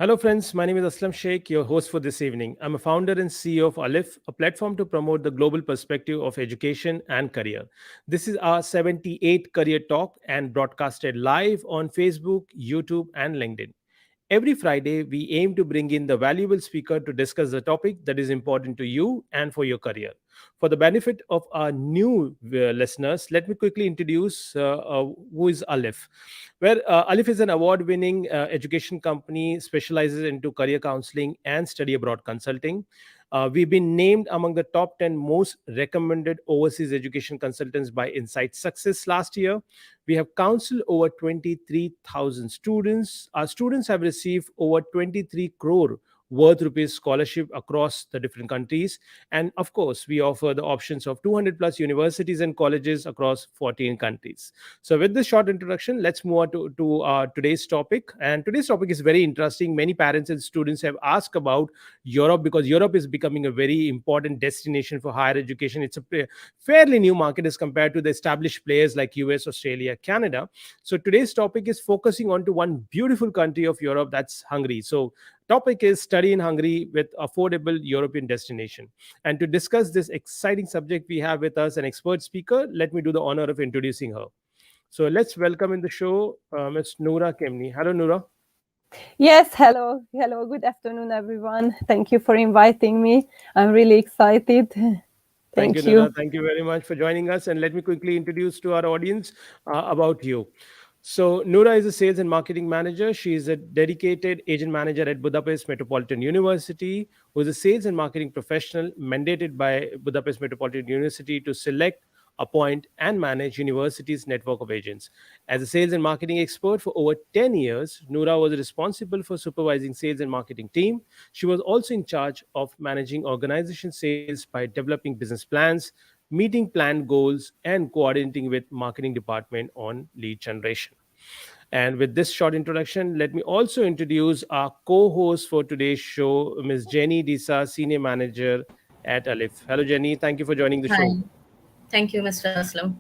Hello, friends. My name is Aslam Sheikh, your host for this evening. I'm a founder and CEO of Alif, a platform to promote the global perspective of education and career. This is our 78th career talk and broadcasted live on Facebook, YouTube, and LinkedIn. Every Friday, we aim to bring in the valuable speaker to discuss the topic that is important to you and for your career. For the benefit of our new listeners, let me quickly introduce who is Alif. Alif is an award-winning education company specializes into career counseling and study abroad consulting. We've been named among the top 10 most recommended overseas education consultants by Insight Success last year. We have counseled over 23,000 students. Our students have received over 23 crore worth rupees scholarship across the different countries. And of course, we offer the options of 200 plus universities and colleges across 14 countries. So, with this short introduction, let's move on to today's topic. And today's topic is very interesting. Many parents and students have asked about Europe because Europe is becoming a very important destination for higher education. It's a fairly new market as compared to the established players like US, Australia, Canada. So today's topic is focusing on to one beautiful country of Europe, that's Hungary. So topic is study in Hungary with affordable European destination. And to discuss this exciting subject, we have with us an expert speaker. Let me do the honor of introducing her. So let's welcome in the show Ms. Noura Kemni. Hello, Noura. Yes, hello. Hello, good afternoon, everyone. Thank you for inviting me. I'm really excited. Thank you, Thank you. Noura. Thank you very much for joining us. And let me quickly introduce to our audience about you. So, Noura is a sales and marketing manager. She is a dedicated agent manager at Budapest Metropolitan University, who is a sales and marketing professional mandated by Budapest Metropolitan University to select, appoint, and manage university's network of agents. As a sales and marketing expert for over 10 years, Noura was responsible for supervising sales and marketing team. She was also in charge of managing organization sales by developing business plans, meeting planned goals, and coordinating with marketing department on lead generation. And with this short introduction, let me also introduce our co-host for today's show, Ms. Jenny Disa, Senior Manager at Alif. Hello, Jenny. Thank you for joining the show. Hi. Thank you, Mr. Aslam.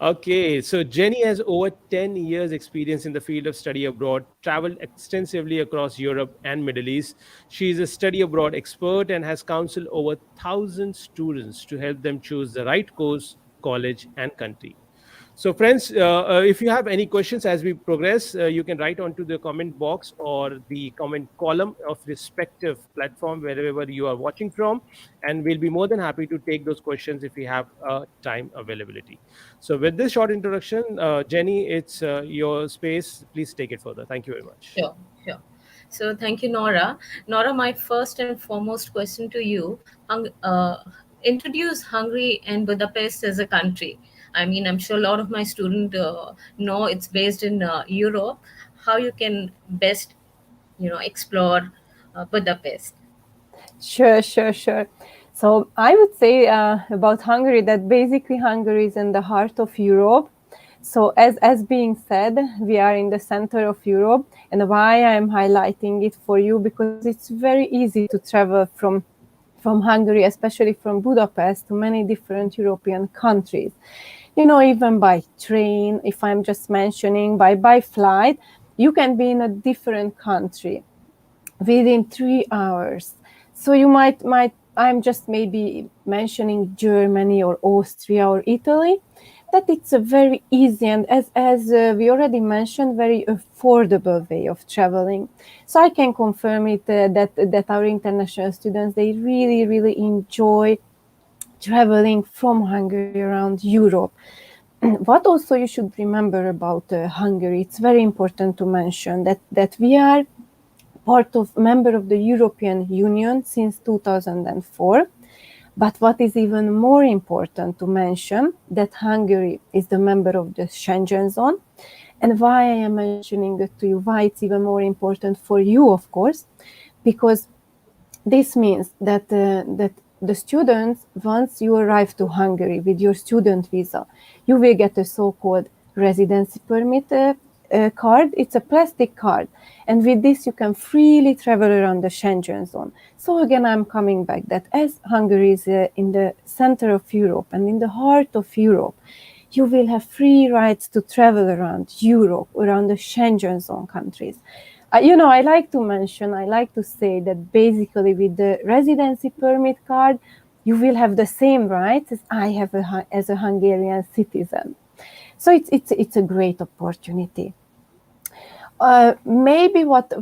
Okay, so Jenny has over 10 years experience in the field of study abroad, traveled extensively across Europe and Middle East. She is a study abroad expert and has counseled over 1,000 students to help them choose the right course, college, and country. So, friends, if you have any questions as we progress, you can write onto the comment box or the comment column of respective platform wherever you are watching from, and we'll be more than happy to take those questions if we have time availability. So, with this short introduction, Jenny, it's your space. Please take it further. Thank you very much. Sure, sure. So thank you, Nora. Nora, my first and foremost question to you: introduce Hungary and Budapest as a country. I mean, I'm sure a lot of my students know it's based in Europe. How you can best, explore Budapest? Sure. So I would say about Hungary that basically Hungary is in the heart of Europe. So as being said, we are in the center of Europe. And why I'm highlighting it for you, because it's very easy to travel from Hungary, especially from Budapest, to many different European countries. Even by train, if I'm just mentioning, by flight, you can be in a different country within 3 hours. So you might I'm just maybe mentioning Germany or Austria or Italy, that it's a very easy and as we already mentioned, very affordable way of traveling. So I can confirm it that our international students, they really enjoy traveling from Hungary around Europe. What also you should remember about Hungary, it's very important to mention that we are member of the European Union since 2004. But what is even more important to mention, that Hungary is the member of the Schengen zone. And why I am mentioning it to you, why it's even more important for you, of course, because this means that the students, once you arrive to Hungary with your student visa, you will get a so-called residency permit card. It's a plastic card, and with this you can freely travel around the Schengen zone. So again, I'm coming back that as Hungary is in the center of Europe and in the heart of Europe, you will have free rights to travel around Europe, around the Schengen zone countries. I like to say that basically with the residency permit card, you will have the same rights as I have as a Hungarian citizen. So it's a great opportunity. Maybe what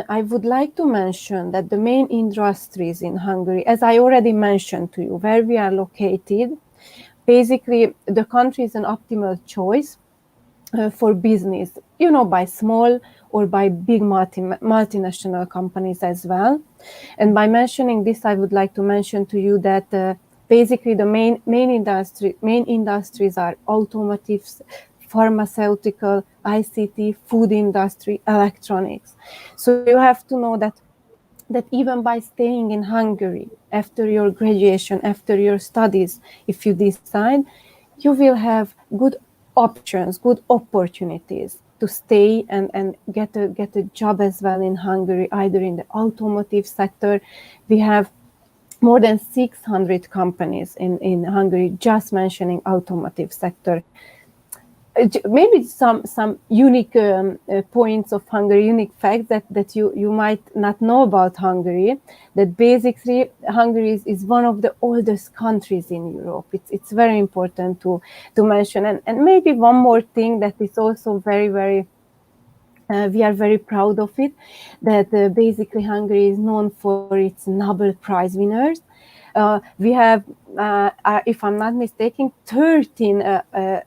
I would like to mention that the main industries in Hungary, as I already mentioned to you, where we are located, basically the country is an optimal choice for business, by small or by big multinational companies as well. And by mentioning this, I would like to mention to you that basically the main industries are automotive, pharmaceutical, ICT, food industry, electronics. So you have to know that even by staying in Hungary after your graduation, after your studies, if you decide, you will have good options, good opportunities to stay and get a job as well in Hungary, either in the automotive sector. We have more than 600 companies in Hungary, just mentioning automotive sector. Maybe some unique points of Hungary, unique facts that you might not know about Hungary, that basically Hungary is one of the oldest countries in Europe. It's very important to mention. And maybe one more thing that is also very, very, we are very proud of it, that basically Hungary is known for its Nobel Prize winners. We have, if I'm not mistaken, 13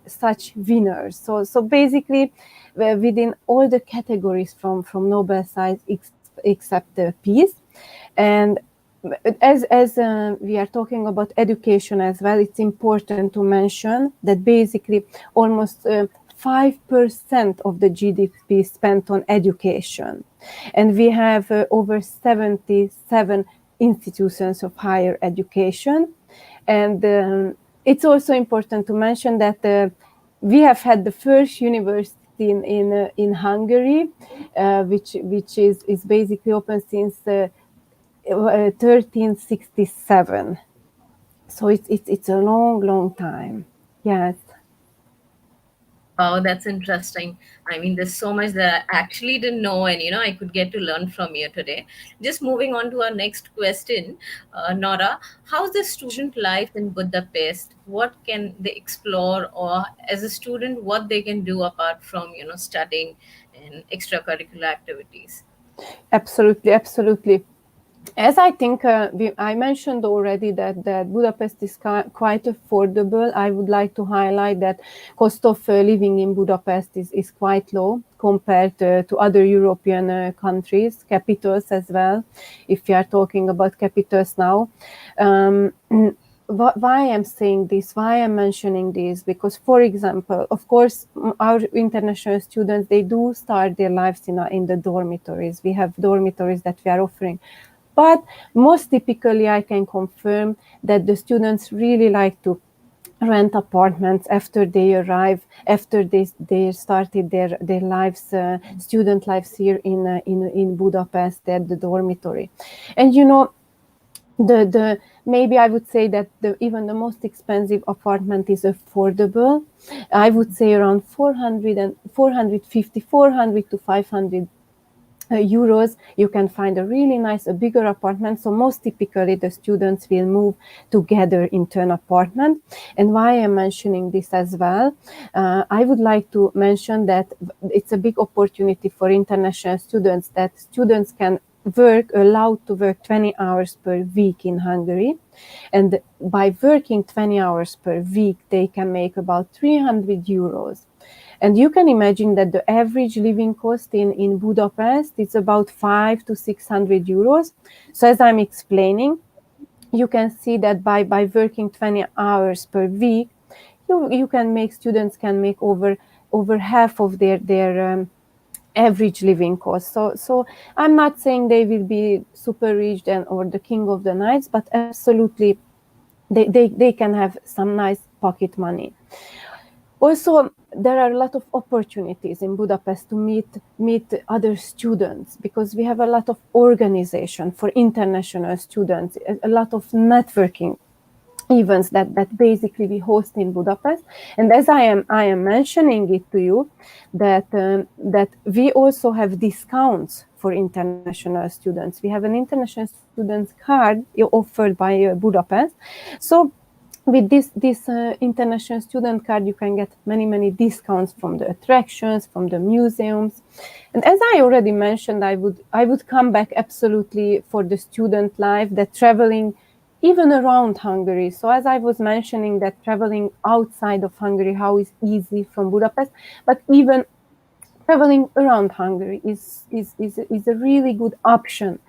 such winners. So basically, within all the categories from Nobel Prize except peace. And as we are talking about education as well, it's important to mention that basically almost 5% of the GDP spent on education. And we have over 77 institutions of higher education. And it's also important to mention that we have had the first university in Hungary, which is basically open since 1367. So it's a long time. Yes. Wow, that's interesting. I mean, there's so much that I actually didn't know, and I could get to learn from you today. Just moving on to our next question, Nora, how's the student life in Budapest? What can they explore, or as a student, what they can do apart from studying and extracurricular activities? Absolutely. As I think I mentioned already that Budapest is quite affordable, I would like to highlight that cost of living in Budapest is quite low compared to other European countries, capitals as well, if you are talking about capitals now. Why I'm saying this, why I'm mentioning this, because, for example, of course, our international students, they do start their lives in the dormitories. We have dormitories that we are offering. But most typically, I can confirm that the students really like to rent apartments after they arrive, after they started their lives, student lives here in Budapest at the dormitory. And the maybe I would say that even the most expensive apartment is affordable. I would say around 400 to 500 euros, you can find a really nice, a bigger apartment. So most typically the students will move together into an apartment. And why I'm mentioning this as well, I would like to mention that it's a big opportunity for international students, that students can allowed to work 20 hours per week in Hungary. And by working 20 hours per week, they can make about 300 euros. And you can imagine that the average living cost in Budapest is about 500 to 600 euros. So as I'm explaining, you can see that by working 20 hours per week, students can make over half of their average living cost. So I'm not saying they will be super rich or the king of the nights, but absolutely they can have some nice pocket money. Also, there are a lot of opportunities in Budapest to meet other students, because we have a lot of organization for international students, a lot of networking events that basically we host in Budapest. And as I am mentioning it to you, that we also have discounts for international students. We have an international students card offered by Budapest. So with this international student card, you can get many discounts from the attractions, from the museums. And as I already mentioned, I would come back absolutely for the student life, that traveling even around Hungary. So as I was mentioning, that traveling outside of Hungary, how is easy from Budapest, but even traveling around Hungary is a really good option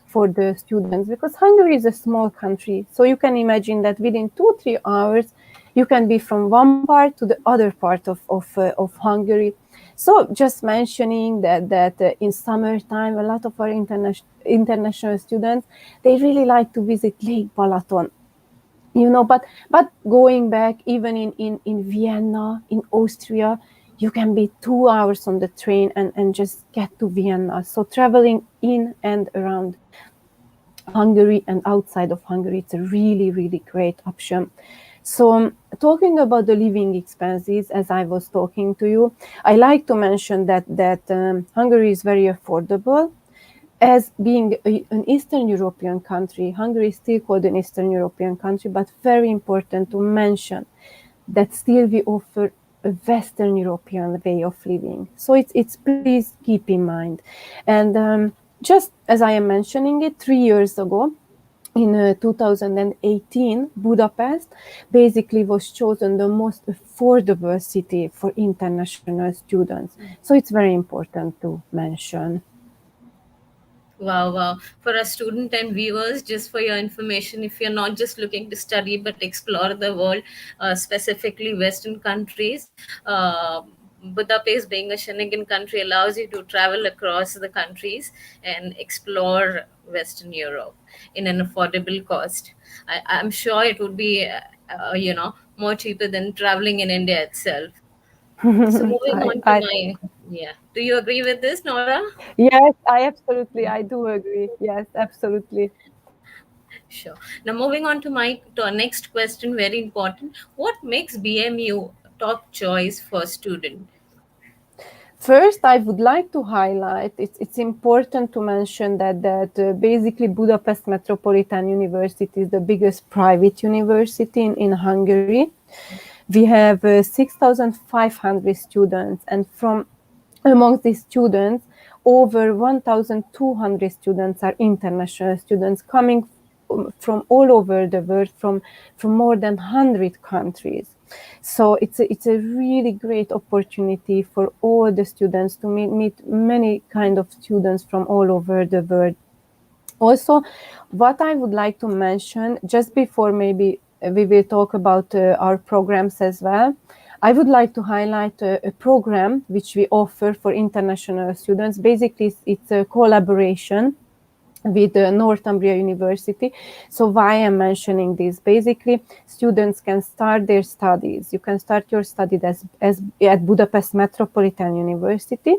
for the students, because Hungary is a small country. So you can imagine that within 2-3 hours, you can be from one part to the other part of Hungary. So just mentioning that in summertime, a lot of our international students, they really like to visit Lake Balaton. But going back, even in Vienna, in Austria, you can be 2 hours on the train and just get to Vienna. So traveling in and around Hungary and outside of Hungary, it's a really great option. So talking about the living expenses, as I was talking to you, I like to mention that Hungary is very affordable. As being an Eastern European country, Hungary is still called an Eastern European country, but very important to mention that still we offer a Western European way of living. So it's please keep in mind. And just as I am mentioning it, 3 years ago, in 2018, Budapest basically was chosen the most affordable city for international students. So it's very important to mention. Wow, wow. For our student and viewers, just for your information, if you're not just looking to study but explore the world, specifically Western countries, Budapest, being a Schengen country, allows you to travel across the countries and explore Western Europe in an affordable cost. I'm sure it would be, more cheaper than traveling in India itself. So moving on to my, yeah. Do you agree with this, Nora? Yes, I do agree. Yes, absolutely. Sure. Now, moving on to our next question, very important. What makes BMU top choice for student? First, I would like to highlight, it's important to mention that basically Budapest Metropolitan University is the biggest private university in Hungary. We have 6,500 students, and from amongst these students, over 1,200 students are international students coming from all over the world, from more than 100 countries. So it's a really great opportunity for all the students to meet many kind of students from all over the world. Also, what I would like to mention, just before maybe we will talk about our programs as well, I would like to highlight a program which we offer for international students. Basically, it's a collaboration with Northumbria University. So why I'm mentioning this? Basically, students can start their studies. You can start your studies as at Budapest Metropolitan University,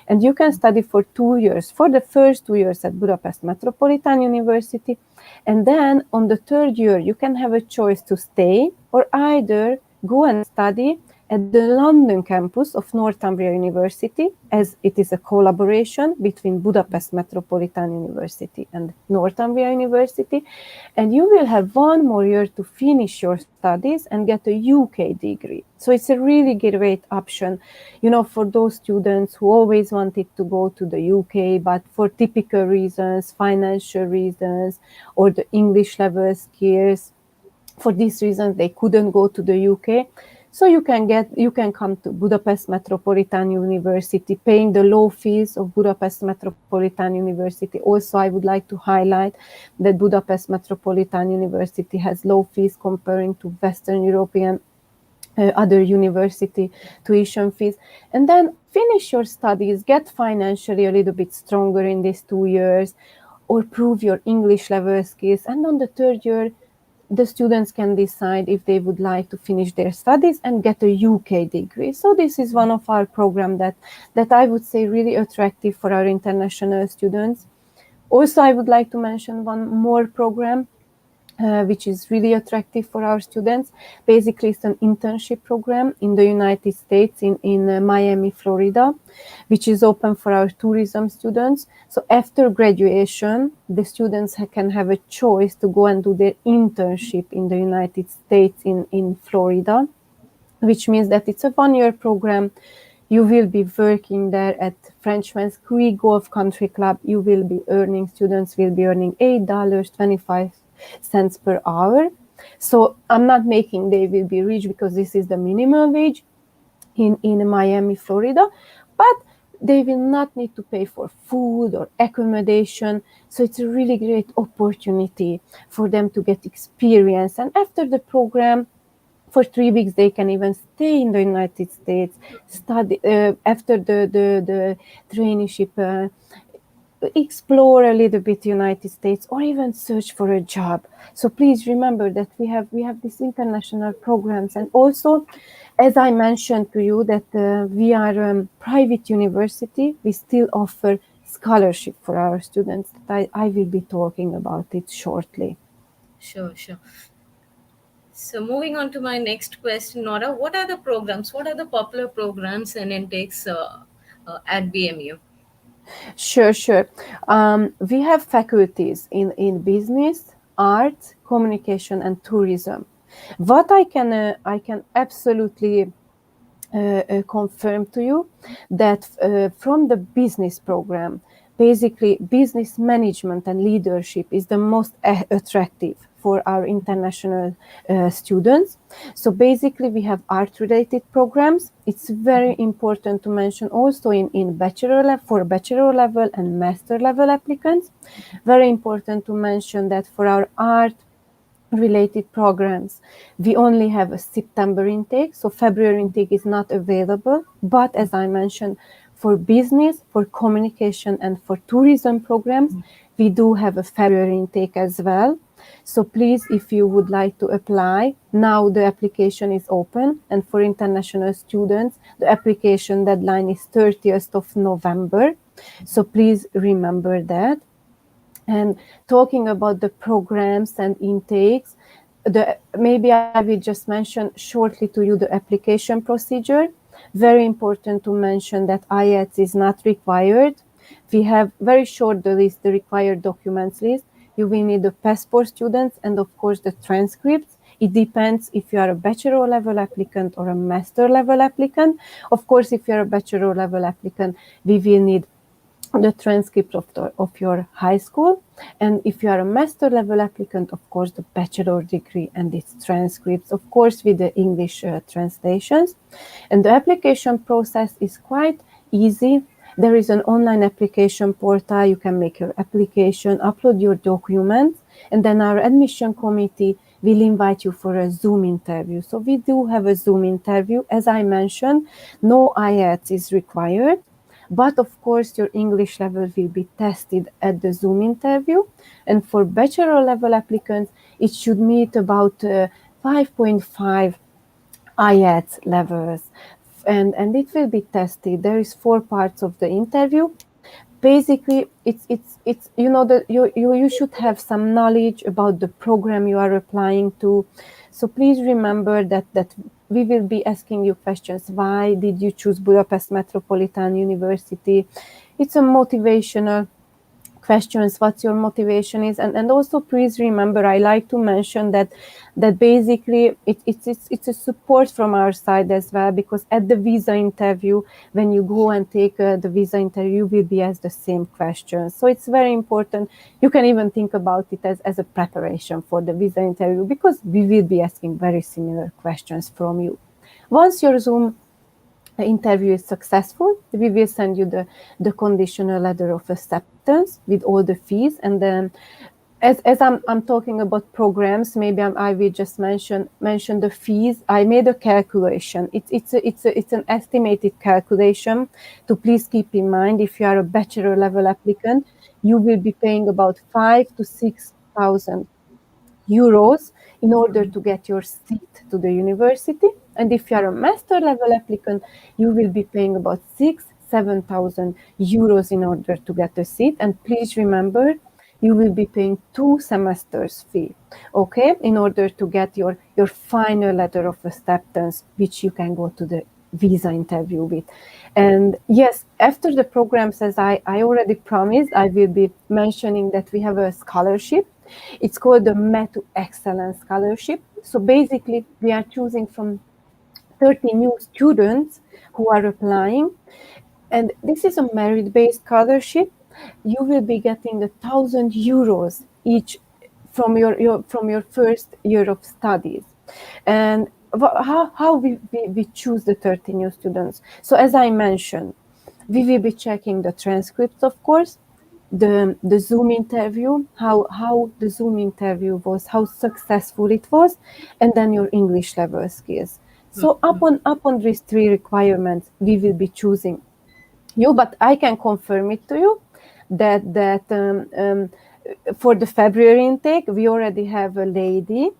and you can study for 2 years. For the first 2 years at Budapest Metropolitan University, and then on the third year, you can have a choice to stay or either go and study at the London campus of Northumbria University, as it is a collaboration between Budapest Metropolitan University and Northumbria University, and you will have 1 more year to finish your studies and get a UK degree. So it's a really great option, for those students who always wanted to go to the UK, but for typical reasons, financial reasons, or the English level skills, for these reasons they couldn't go to the UK. So you can come to Budapest Metropolitan University, paying the low fees of Budapest Metropolitan University. Also, I would like to highlight that Budapest Metropolitan University has low fees comparing to Western European other university tuition fees. And then finish your studies, get financially a little bit stronger in these 2 years, or prove your English level skills. And on the third year, the students can decide if they would like to finish their studies and get a UK degree. So this is one of our programs that I would say really attractive for our international students. Also, I would like to mention one more program which is really attractive for our students. Basically, it's an internship program in the United States, in Miami, Florida, which is open for our tourism students. So after graduation, the students can have a choice to go and do their internship in the United States in Florida, which means that it's a one-year program. You will be working there at Frenchman's Creek Golf Country Club. You will be earning, students will be earning $8.25 per hour. So I'm not making they will be rich, because this is the minimum wage in Miami, Florida, but they will not need to pay for food or accommodation. So it's a really great opportunity for them to get experience. And after the program, for 3 weeks, they can even stay in the United States, study after the traineeship, explore a little bit United States, or even search for a job. So please remember that we have these international programs. And also, as I mentioned to you, that we are a private university, we still offer scholarship for our students. I will be talking about it shortly. Sure, sure. So moving on to my next question, Nora, what are the programs? What are the popular programs and intakes at BMU? Sure. We have faculties in business, art, communication, and tourism. What I can absolutely confirm to you that from the business program, basically business management and leadership is the most attractive for our international students. So basically we have art related programs. It's very important to mention also in bachelor level, for bachelor level and master level applicants. Very important to mention that for our art related programs, we only have a September intake, so February intake is not available. But as I mentioned, for business, for communication, and for tourism programs, we do have a February intake as well. So please, if you would like to apply, now the application is open, and for international students, the application deadline is 30th of November. So please remember that. And talking about the programs and intakes, maybe I will just mention shortly to you the application procedure. Very important to mention that IELTS is not required. We have very short the list, the required documents list. You will need the passport students and of course the transcripts. It depends if you are a bachelor level applicant or a master level applicant. Of course, if you are a bachelor level applicant, we will need the transcript of your high school, and if you are a master level applicant, of course the bachelor degree and its transcripts, of course with the English translations. And the application process is quite easy. There is an online application portal. You can make your application, upload your documents, and then our admission committee will invite you for a Zoom interview. So we do have a Zoom interview. As I mentioned, no IELTS is required. But of course, your English level will be tested at the Zoom interview. And for bachelor level applicants, it should meet about 5.5 IELTS levels. And it will be tested. There is 4 parts of the interview. Basically, it's you know that you should have some knowledge about the program you are applying to. So please remember that we will be asking you questions. Why did you choose Budapest Metropolitan University? It's a motivational questions, what your motivation is, and also please remember, I like to mention that basically it's a support from our side as well, because at the visa interview, when you go and take the visa interview, you will be asked the same questions. So it's very important. You can even think about it as a preparation for the visa interview, because we will be asking very similar questions from you. Once your Zoom interview is successful, we will send you the conditional letter of acceptance with all the fees. And then as I'm talking about programs, maybe I will just mention the fees. I made a calculation. It's an estimated calculation to please keep in mind. If you are a bachelor level applicant, you will be paying about 5,000 to 6,000 euros in order to get your seat to the university. And if you are a master level applicant, you will be paying about 6,000 to 7,000 euros in order to get a seat. And please remember, you will be paying 2 semesters fee, okay, in order to get your final letter of acceptance, which you can go to the visa interview with. And yes, after the programs, as I already promised, I will be mentioning that we have a scholarship. It's called the METU Excellence Scholarship. So basically, we are choosing from 30 new students who are applying. And this is a merit-based scholarship. You will be getting 1,000 euros each from your first year of studies. And how we choose the 30 new students? So as I mentioned, we will be checking the transcripts, of course, the Zoom interview, how the Zoom interview was, how successful it was, and then your English level skills. So upon these 3 requirements, we will be choosing you, but I can confirm it to you that for the February intake, we already have a lady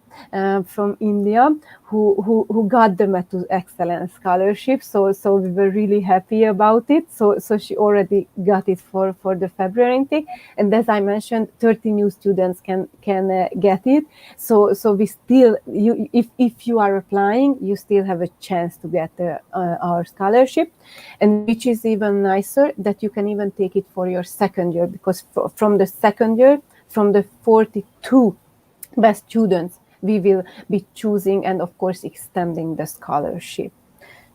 from India who got the METU Excellence Scholarship. So we were really happy about it. So she already got it for the February intake. And as I mentioned, 30 new students can get it. So we still, if you are applying, you still have a chance to get our scholarship. And which is even nicer, that you can even take it for your second year, because from the second year, from the 42 best students, we will be choosing and of course extending the scholarship.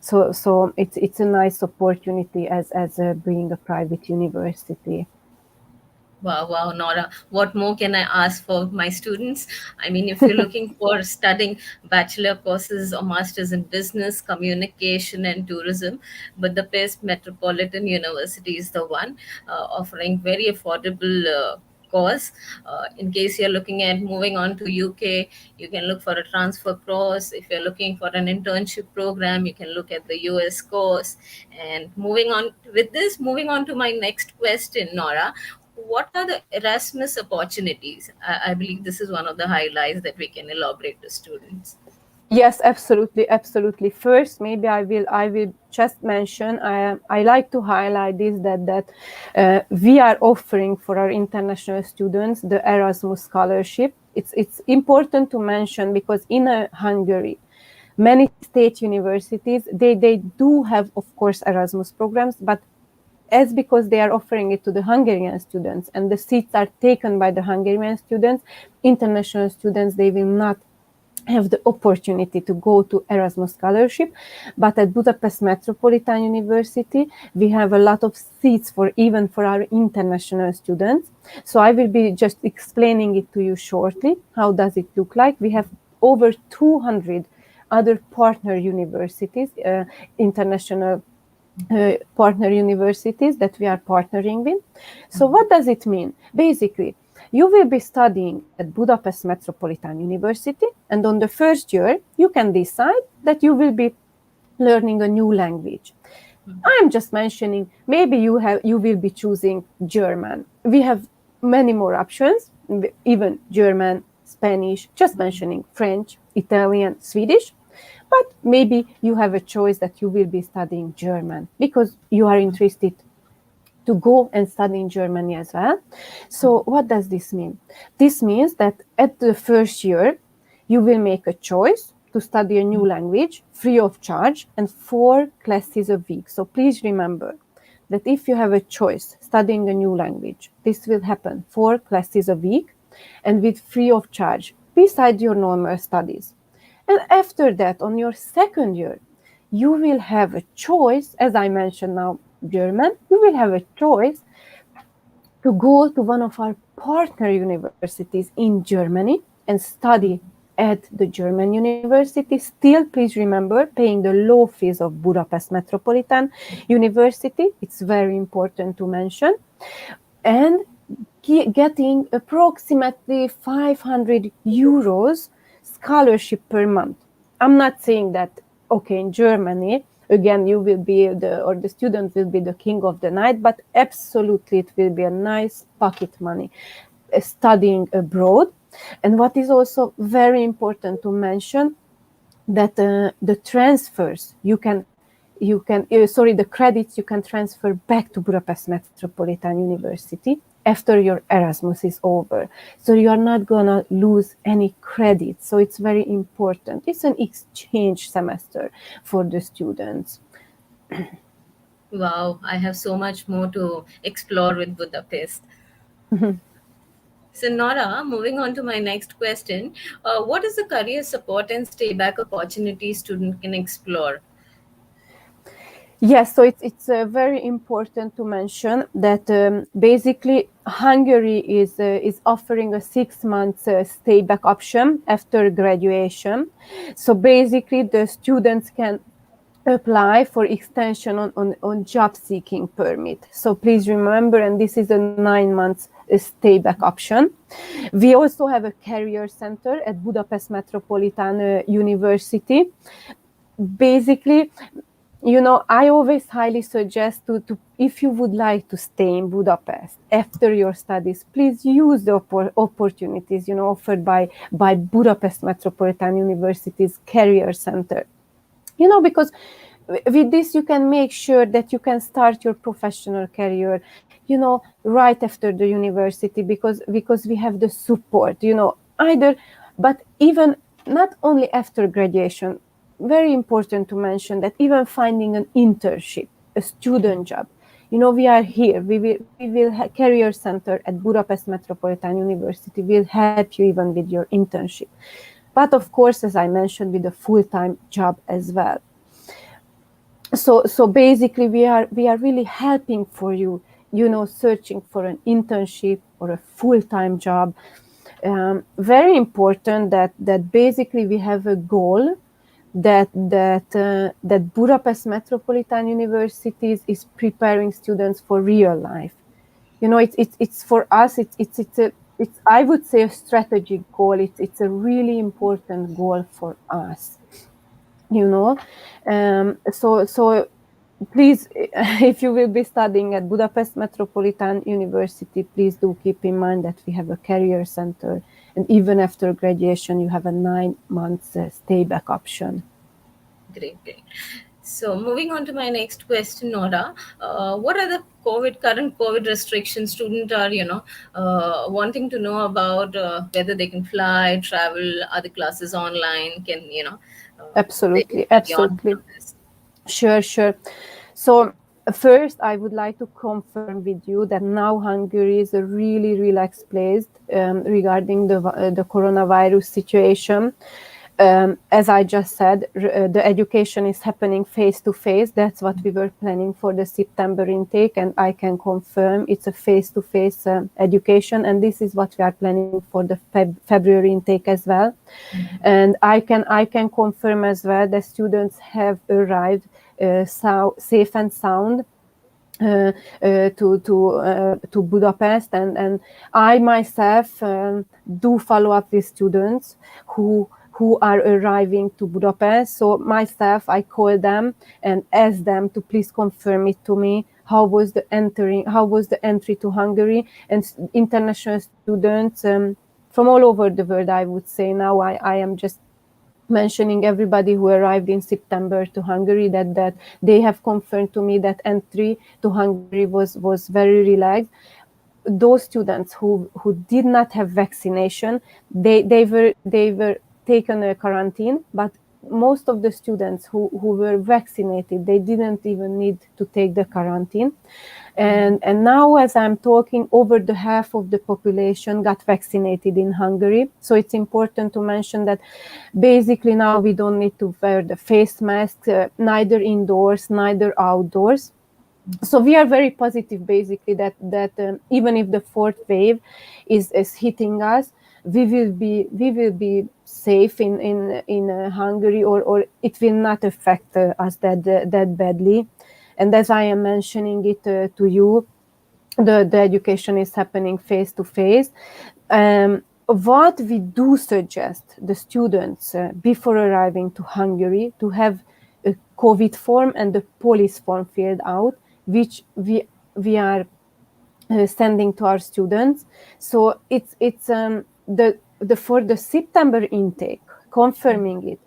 So it's a nice opportunity as being a private university. Wow, Nora. What more can I ask for my students? I mean, if you're looking for studying bachelor courses or masters in business, communication, and tourism, Budapest Metropolitan University is the one, offering very affordable course. In case you're looking at moving on to UK, you can look for a transfer course. If you're looking for an internship program, you can look at the US course. And moving on to my next question, Nora, what are the Erasmus opportunities? I believe this is one of the highlights that we can elaborate to students. Yes, absolutely. First, maybe I will just mention. I like to highlight this that we are offering for our international students the Erasmus scholarship. It's important to mention because in Hungary, many state universities they do have, of course, Erasmus programs, but because they are offering it to the Hungarian students and the seats are taken by the Hungarian students, international students, they will not have the opportunity to go to Erasmus scholarship. But at Budapest Metropolitan University, we have a lot of seats even for our international students. So I will be just explaining it to you shortly. How does it look like? We have over 200 other partner universities, international partner universities that we are partnering with. So what does it mean? Basically, you will be studying at Budapest Metropolitan University, and on the first year, you can decide that you will be learning a new language. I'm just mentioning, maybe you will be choosing German. We have many more options, even German, Spanish, just mentioning French, Italian, Swedish. But maybe you have a choice that you will be studying German because you are interested to go and study in Germany as well. So what does this mean? This means that at the first year, you will make a choice to study a new language free of charge and 4 classes a week. So please remember that if you have a choice studying a new language, this will happen 4 classes a week and with free of charge beside your normal studies. And after that, on your second year, you will have a choice, as I mentioned now, German, you will have a choice to go to one of our partner universities in Germany and study at the German university. Still, please remember, paying the low fees of Budapest Metropolitan University. It's very important to mention. And getting approximately 500 euros scholarship per month. I'm not saying that, okay, in Germany, again, you will be the student will be the king of the night, but absolutely it will be a nice pocket money studying abroad. And what is also very important to mention, that the transfers the credits you can transfer back to Budapest Metropolitan University after your Erasmus is over. So you are not gonna lose any credit. So it's very important. It's an exchange semester for the students. Wow, I have so much more to explore with Budapest. So, Nora, moving on to my next question, what is the career support and stay back opportunity student can explore? Yes, so it's very important to mention that basically Hungary is offering a 6 months stay back option after graduation. So basically, the students can apply for extension on job seeking permit. So please remember, and this is a 9 months stay back option. We also have a career center at Budapest Metropolitan University. Basically, I always highly suggest to if you would like to stay in Budapest after your studies, please use the opportunities offered by Budapest Metropolitan University's career center. Because with this you can make sure that you can start your professional career right after the university, because we have the support either, but even not only after graduation. Very important to mention that even finding an internship, a student job, we are here. We will career center at Budapest Metropolitan University will help you even with your internship, but of course, as I mentioned, with a full-time job as well. So basically we are really helping for you, searching for an internship or a full-time job. Very important that basically we have a goal that Budapest Metropolitan University is preparing students for real life. It's for us. It's I would say a strategic goal. It's a really important goal for us. So please, if you will be studying at Budapest Metropolitan University, please do keep in mind that we have a career center, and even after graduation you have a 9 months stay back option. Great, great. So, moving on to my next question, Nora, what are the current COVID restrictions students are, wanting to know about, whether they can fly, travel, other classes online, can, they can study on Absolutely. campus? Sure. So first, I would like to confirm with you that now Hungary is a really relaxed place regarding the coronavirus situation. As I just said, the education is happening face to face. That's what we were planning for the September intake, and I can confirm it's a face to face education, and this is what we are planning for the February intake as well. And I can confirm as well that students have arrived safe and sound to Budapest, and I myself do follow up with students who are arriving to Budapest. So myself, I call them and ask them to please confirm it to me. How was the entry to Hungary? And international students from all over the world, I would say. Now I am just mentioning everybody who arrived in September to Hungary, that they have confirmed to me that entry to Hungary was very relaxed. Those students who did not have vaccination, they were taken a quarantine, but most of the students who were vaccinated, they didn't even need to take the quarantine. And now, as I'm talking, over the half of the population got vaccinated in Hungary. So it's important to mention that basically now we don't need to wear the face mask, neither indoors, neither outdoors. So we are very positive, basically, that even if the fourth wave is hitting us, we will be safe in Hungary, or it will not affect us that badly. And as I am mentioning it to you, the education is happening face to face. What we do suggest the students before arriving to Hungary to have a COVID form and the police form filled out, which we are sending to our students. So it's the for the September intake, confirming it,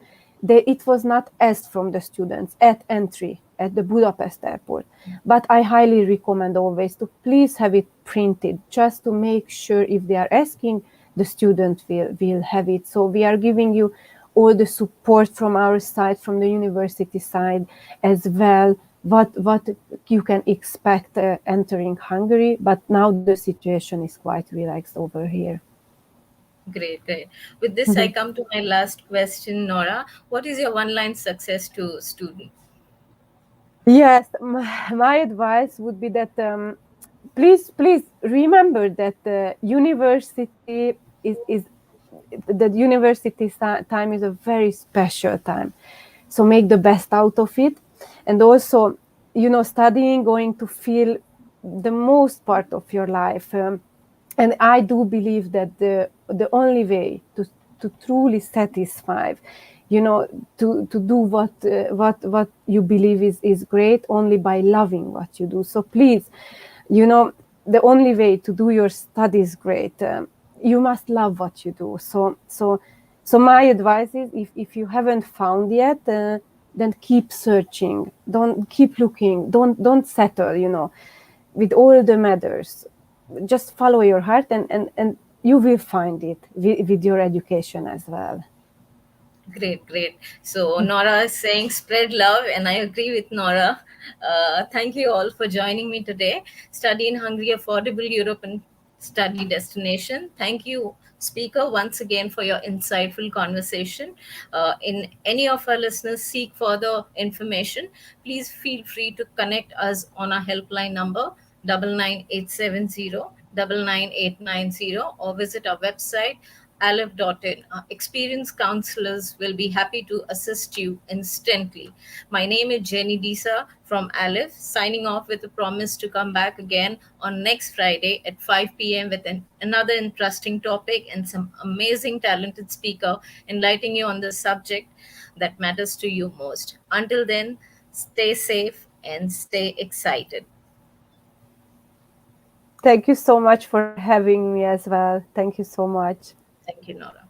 it was not asked from the students at entry. at the Budapest airport. But I highly recommend always to please have it printed, just to make sure if they are asking, the student will have it. So we are giving you all the support from our side, from the university side as well, what you can expect entering Hungary. But now the situation is quite relaxed over here. Great, great. With this, I come to my last question, Nora. What is your one-line success to student? Yes, my advice would be that please remember that the university is the university time is a very special time. So make the best out of it, and also, studying going to feel the most part of your life. And I do believe that the only way to truly satisfy, to do what you believe is great, only by loving what you do. So please, the only way to do your studies great, you must love what you do. So my advice is, if you haven't found yet, then keep searching. Don't keep looking. Don't settle. With all the matters, just follow your heart, and you will find it with your education as well. Great, great. So Nora is saying spread love, and I agree with Nora. Thank you all for joining me today. Study in Hungary, affordable European study destination. Thank you, speaker, once again for your insightful conversation. In any of our listeners seek further information, please feel free to connect us on our helpline number 99870 99890, or visit our website aleph.in. Experienced counselors will be happy to assist you instantly. My name is Jenny Disa from Aleph, signing off with a promise to come back again on next Friday at 5 p.m. with another interesting topic and some amazing talented speaker enlightening you on the subject that matters to you most. Until then, stay safe and stay excited. Thank you so much for having me as well. Thank you so much. Thank you, Nora.